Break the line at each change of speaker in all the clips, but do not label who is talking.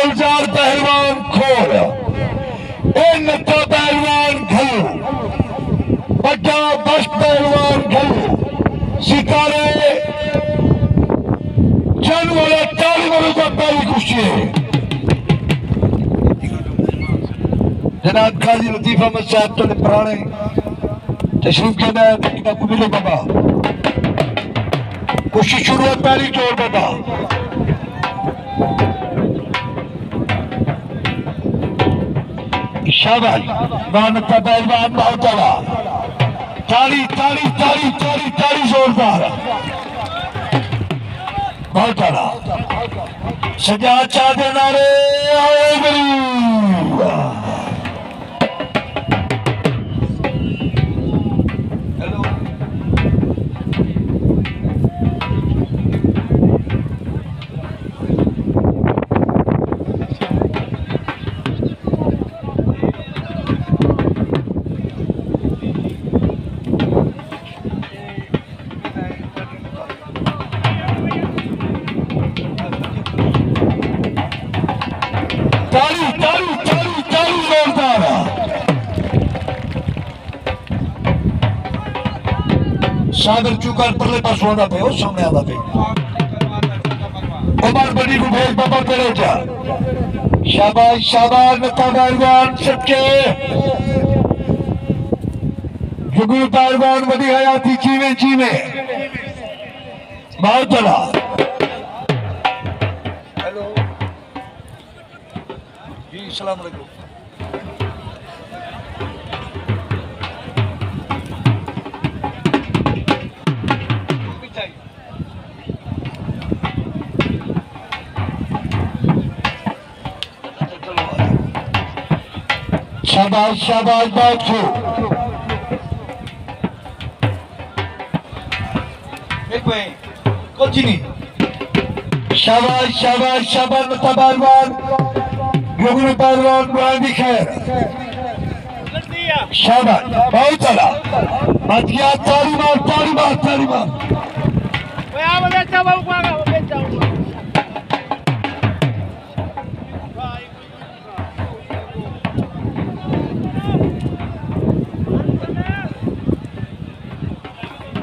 गुलजार पहलवान खोल नत्था पहलवान घलू बड़ा बश पहलवान घलू सितारे जन वाला 40 वरों का पहली कुश्ती है। जनाब गाजी लतीफ अहमद साहब तो पुराने तशरीफ के मैं कुमिले बाबा कुश्ती शुरुआत पहली जोर बाबा शाबाश नत्था पहलवान बहुत बड़ा ताली ताली ताली ताली ताली जोरदार बहुत बड़ा सजा चाहते नारे सागर चुकर परले पास होना पे उस सामने आना पे उमर बड़ी को भेज बाबा करे जा शाबाश शाबाश नत्था पहलवान सबके जगनू पहलवान बड़ी हयाती जीवे जीवे बहुत चला हेलो जी सलाम अलैकुम शाबाश शाबाश बहुत खूब शाबाश शाबाश शाबाश नत्था पहलवान जगनू पहलवान बुआई खैर शाबाश बहुत चला बच गया ताली मार ताली मार ताली मार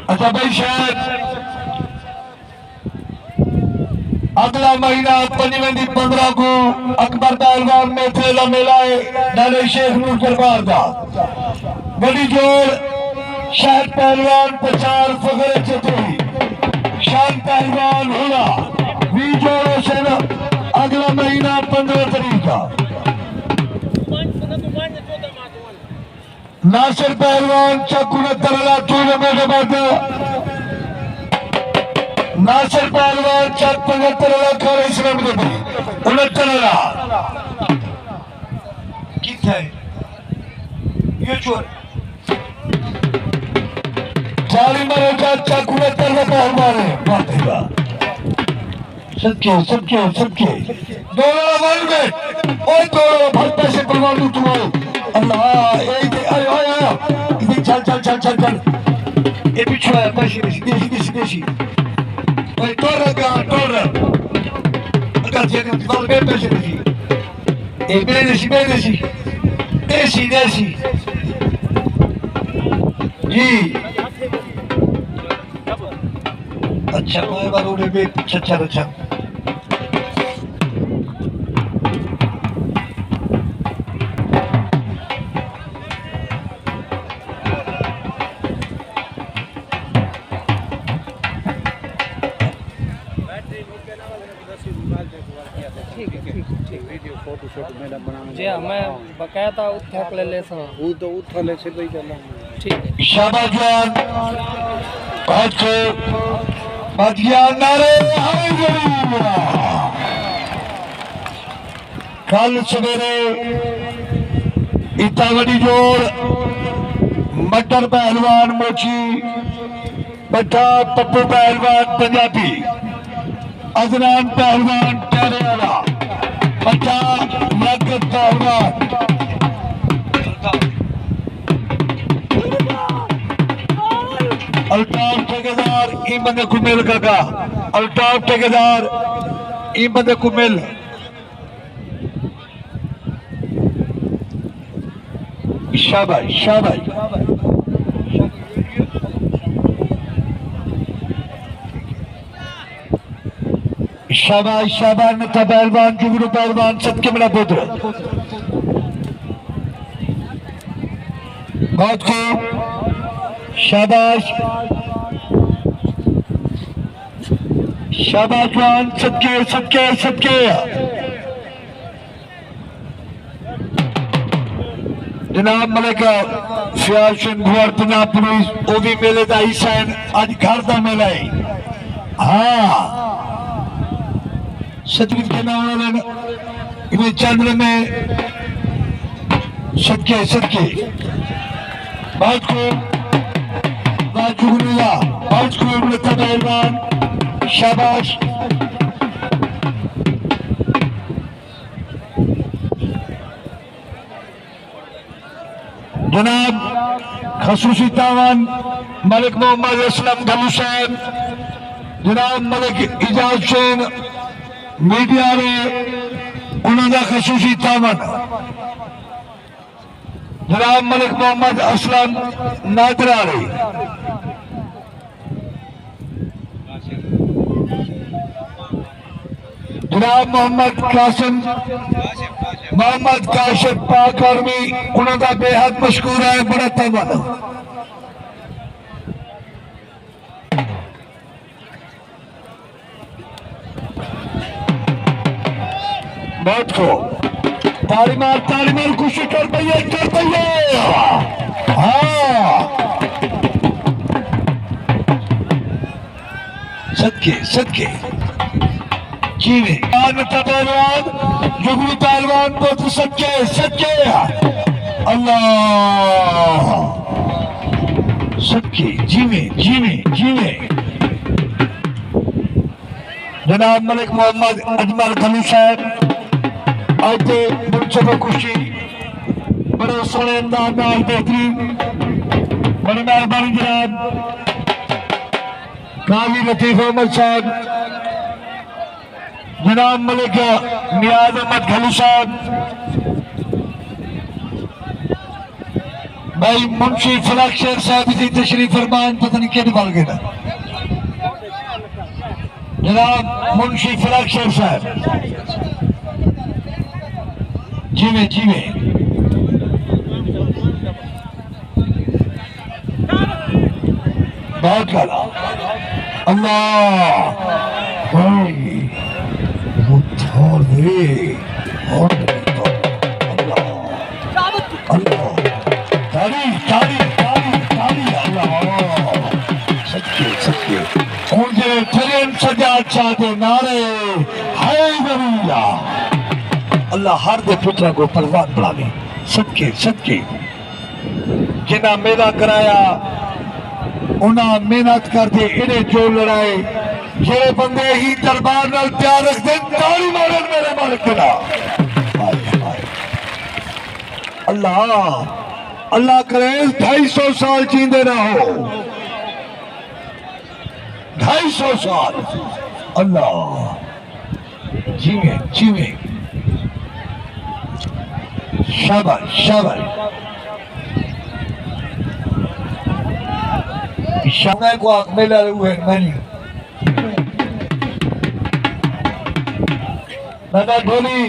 अच्छा भाई शायद अगला महीना 15 को अकबर पहलवान में थेला मेला है नाले शेख नूर दरबार का बड़ी जोर शायद पहलवान प्रचार फखरे चतुरी शान पहलवान हुआ भी जोरों से ना अगला महीना 15 तारीख का नासिर पहलवान चकुनतरला टूर्नामेंट के बाद नासिर पहलवान चक 75 कर इस्लाम के भी 69 किथे ये चोर 40 मरे का चकुनतरला पहलवान है बहुत ही सबके दोनों वन में ओए दोनों बहुत पैसे पहलवान तुम्हारे अल्लाह ये चल ये पीछे है देसी भाई तोड़ अगर जेने दीवार पे पैसे देसी ये देसी जी अच्छा मैं बालूरे पे अच्छा
जी हाँ मैं बकायदा उठक ले लेता हूँ वो तो उठा ले से भाई चला ठीक है
शाबाश जवान बहुत खूब बदिया नारे कल सवेरे इतना बड़ी जोर मटर पहलवान मोची बट्टा पप्पू पहलवान पंजाबी अजनान पहलवान टेरे वाला बच्चा मरकज पहलवान अल्ताफ ठेकेदार ई बंदे को मिल काका अल्ताफ ठेकेदार ई बंदे को मिल शाबाश शाबाश शाबाश शाबाश नत्था पहलवान जुगनू पहलवान सदके मेरा पुत्र बहुत खूब शाबाश शाबाश जवान सदके सदके सदके जनाब मलिक फयाज सिंह भुआर पंजाब पुलिस वो भी मेले का हिस्सा है अज घर का मेला है हाँ सतगुरु के नाम इन्हें चंद्र में सदके सदके बहुत खूब जुगनुआ बहुत खूब नत्था पहलवान शाबाश जनाब खसूसी तावन मलिक मोहम्मद असलम गलू साहब जनाब मलिक इजाज हुसैन मीडिया ने उन्होंने खसूसी तावन जनाब मलिक मोहम्मद असलम नादरा ने जनाब मोहम्मद कासिम मोहम्मद काशिफ पाक आर्मी उन्होंने बेहद मशहूर है बड़ा तमन बहुत को ताली मार खुशी कर पाइए हाँ सदके सदके जीवे नत्था पहलवान जुगनू पहलवान पुत्र सदके सदके अल्लाह सदके जीवे जीवे जीवे जनाब मलिक मोहम्मद अजमल गलू साहब आज मुंसब खुशी बड़े सोने अंदाज नाल बेहतरीन बड़े मेहरबानी जनाब काजी लतीफ अहमद साहब जनाब मलिक नियाज अहमद गलू साहब भाई मुंशी फलक शेर साहब की तशरीफ फरमान पता नहीं क्या बल गया जनाब मुंशी फलक शेर साहब जीवे जीवे बहुत गाला अल्लाह छोड़ दे अल्लाह अल्लाह ताली ताली ताली ताली अल्लाह सच्चे सच्चे उनके ट्रेन सजा चाहते नारे हाय बरिया अल्लाह हर दे पुत्रा को पहलवान बनावे सदके सदके जिन्हें मेला कराया उन्हें मेहनत करते इन्हें जो लड़ाए जेड़े बंदे ही दरबार नाल प्यार रखते ताली मारन मेरे मालिक ना अल्लाह अल्लाह करे 250 साल जींदे रहो 250 साल अल्लाह जीवे जीवे शाबाश शाबाश शामे को आंख में डाले हुए मैंने मैं बोली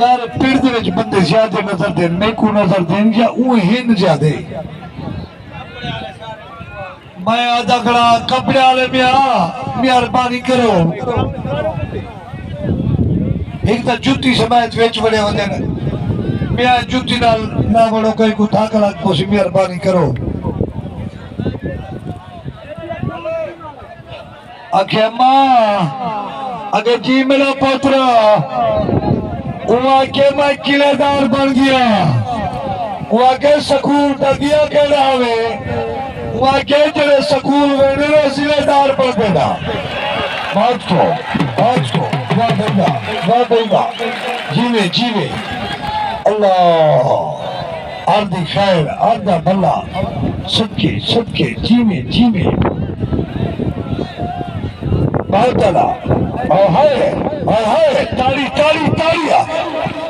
यार पेड़ दे विच बंदे ज्यादा नजर देन मैं को नजर देन या वो हिन ज्यादा मैं आधा खड़ा कपड़े वाले में मेहरबानी करो एक तो जुत्ती समाज विच बड़े होते हैं मैं जुत्ती नाल ना बड़ो कोई को धाक लग पोसी मेहरबानी करो आखे मां अगे जी मेरा पोतरा वो आके मैं किलेदार बन गया वो आके सकूल दगिया के लावे वो आके जड़े सकूल वेने सिलेदार बन गया बहुत को वाह बेगा जीवे जीवे अल्लाह अर्दी खैर अर्दा भला सदके सदके जीवे जीवे बहुत अला हाय हाय ताली ताली तालिया